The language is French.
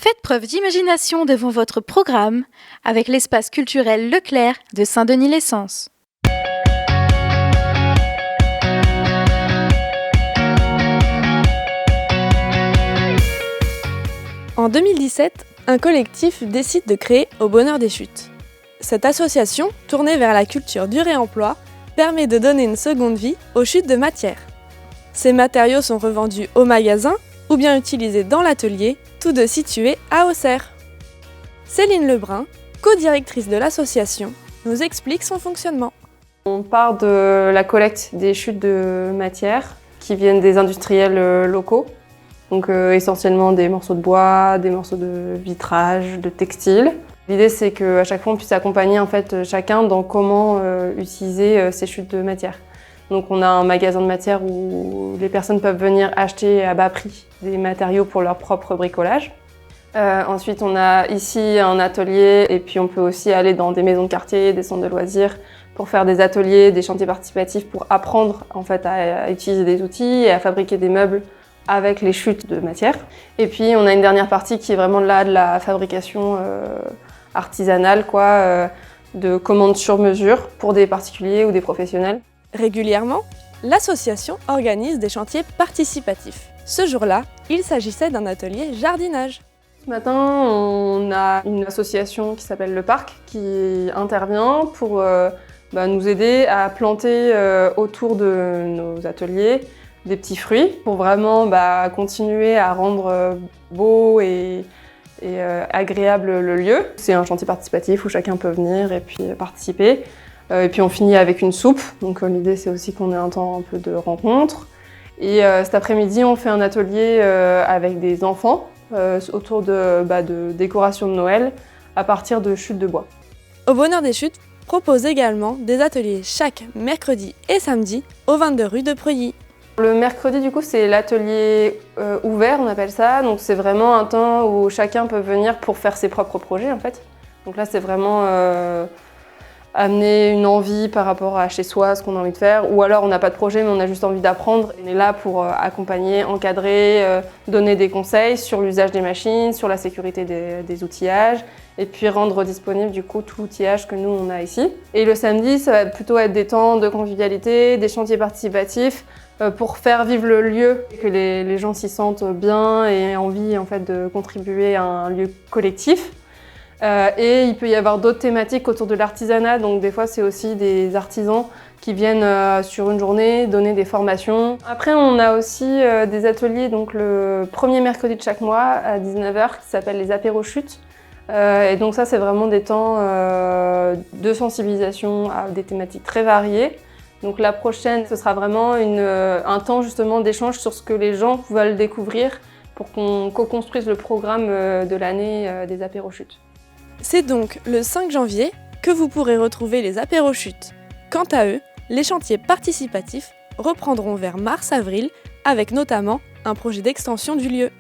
Faites preuve d'imagination devant votre programme avec l'espace culturel Leclerc de Saint-Denis-Lessens. En 2017, un collectif décide de créer Au Bonheur des Chutes. Cette association, tournée vers la culture du réemploi, permet de donner une seconde vie aux chutes de matière. Ces matériaux sont revendus au magasin ou bien utilisés dans l'atelier, tous deux situés à Auxerre. Céline Lebrun, co-directrice de l'association, nous explique son fonctionnement. On part de la collecte des chutes de matière qui viennent des industriels locaux, donc essentiellement des morceaux de bois, des morceaux de vitrage, de textile. L'idée c'est qu'à chaque fois on puisse accompagner en fait, chacun dans comment utiliser ces chutes de matière. Donc on a un magasin de matière où les personnes peuvent venir acheter à bas prix des matériaux pour leur propre bricolage. Ensuite on a ici un atelier et puis on peut aussi aller dans des maisons de quartier, des centres de loisirs pour faire des ateliers, des chantiers participatifs pour apprendre en fait, à utiliser des outils et à fabriquer des meubles avec les chutes de matière. Et puis on a une dernière partie qui est vraiment là de la fabrication artisanale, de commandes sur mesure pour des particuliers ou des professionnels. Régulièrement, l'association organise des chantiers participatifs. Ce jour-là, il s'agissait d'un atelier jardinage. Ce matin, on a une association qui s'appelle Le Parc qui intervient pour nous aider à planter autour de nos ateliers des petits fruits pour vraiment continuer à rendre beau et agréable le lieu. C'est un chantier participatif où chacun peut venir et puis participer. Et puis on finit avec une soupe, donc l'idée c'est aussi qu'on ait un temps un peu de rencontre. Et cet après-midi on fait un atelier avec des enfants autour de décoration de Noël à partir de chutes de bois. Au Bonheur des Chutes propose également des ateliers chaque mercredi et samedi au 22 rue de Preuilly. Le mercredi du coup c'est l'atelier ouvert, on appelle ça, donc c'est vraiment un temps où chacun peut venir pour faire ses propres projets en fait. Donc là c'est vraiment amener une envie par rapport à chez soi, ce qu'on a envie de faire, ou alors on n'a pas de projet mais on a juste envie d'apprendre. On est là pour accompagner, encadrer, donner des conseils sur l'usage des machines, sur la sécurité des outillages, et puis rendre disponible du coup tout l'outillage que nous on a ici. Et le samedi, ça va plutôt être des temps de convivialité, des chantiers participatifs, pour faire vivre le lieu, que les gens s'y sentent bien et aient envie en fait, de contribuer à un lieu collectif. Et il peut y avoir d'autres thématiques autour de l'artisanat, donc des fois c'est aussi des artisans qui viennent sur une journée donner des formations. Après on a aussi des ateliers donc le premier mercredi de chaque mois à 19h qui s'appellent les apéros chutes. Et donc ça c'est vraiment des temps de sensibilisation à des thématiques très variées. Donc la prochaine ce sera vraiment un temps justement d'échange sur ce que les gens veulent découvrir pour qu'on co-construise le programme de l'année des apéros chutes. C'est donc le 5 janvier que vous pourrez retrouver les apéros chutes. Quant à eux, les chantiers participatifs reprendront vers mars-avril avec notamment un projet d'extension du lieu.